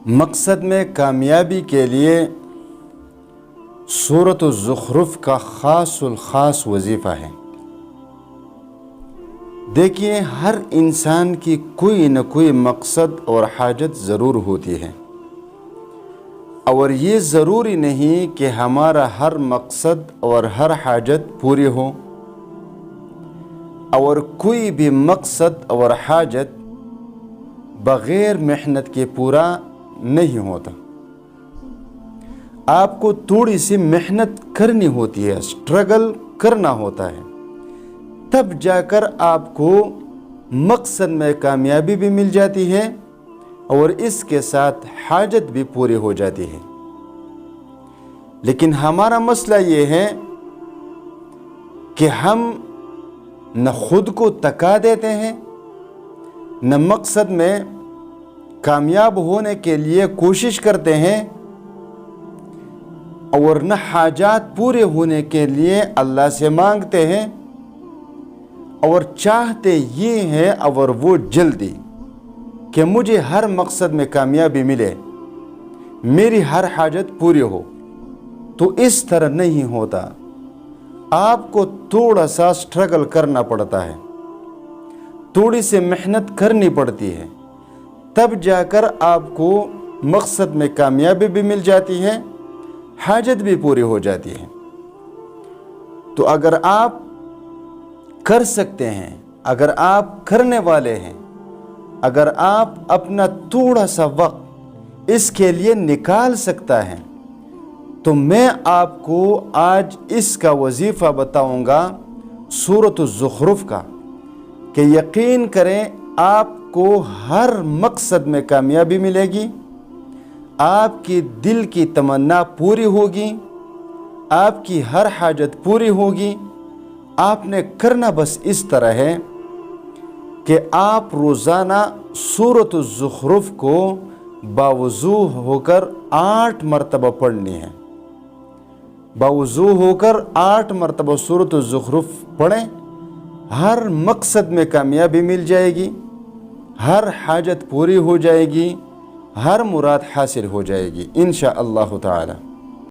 مقصد میں کامیابی کے لیے سورۃ الزخرف کا خاص الخاص وظیفہ ہے۔ دیکھیے، ہر انسان کی کوئی نہ کوئی مقصد اور حاجت ضرور ہوتی ہے، اور یہ ضروری نہیں کہ ہمارا ہر مقصد اور ہر حاجت پوری ہو، اور کوئی بھی مقصد اور حاجت بغیر محنت کے پورا نہیں ہوتا۔ آپ کو تھوڑی سی محنت کرنی ہوتی ہے، اسٹرگل کرنا ہوتا ہے، تب جا کر آپ کو مقصد میں کامیابی بھی مل جاتی ہے اور اس کے ساتھ حاجت بھی پوری ہو جاتی ہے۔ لیکن ہمارا مسئلہ یہ ہے کہ ہم نہ خود کو تکا دیتے ہیں، نہ مقصد میں کامیاب ہونے کے لیے کوشش کرتے ہیں، اور نہ حاجات پورے ہونے کے لیے اللہ سے مانگتے ہیں، اور چاہتے یہ ہے اور وہ جلدی کہ مجھے ہر مقصد میں کامیابی ملے، میری ہر حاجت پوری ہو۔ تو اس طرح نہیں ہوتا، آپ کو تھوڑا سا اسٹرگل کرنا پڑتا ہے، تھوڑی سی محنت کرنی پڑتی ہے، تب جا کر آپ کو مقصد میں کامیابی بھی مل جاتی ہے، حاجت بھی پوری ہو جاتی ہے۔ تو اگر آپ کر سکتے ہیں، اگر آپ کرنے والے ہیں، اگر آپ اپنا تھوڑا سا وقت اس کے لیے نکال سکتا ہے، تو میں آپ کو آج اس کا وظیفہ بتاؤں گا سورۃ الزخرف کا، کہ یقین کریں آپ کو ہر مقصد میں کامیابی ملے گی، آپ کی دل کی تمنا پوری ہوگی، آپ کی ہر حاجت پوری ہوگی۔ آپ نے کرنا بس اس طرح ہے کہ آپ روزانہ سورۃ الزخرف کو باوضو ہو کر 8 مرتبہ پڑھنی ہے۔ باوضو ہو کر 8 مرتبہ سورۃ الزخرف پڑھیں، ہر مقصد میں کامیابی مل جائے گی، ہر حاجت پوری ہو جائے گی، ہر مراد حاصل ہو جائے گی انشاءاللہ تعالی۔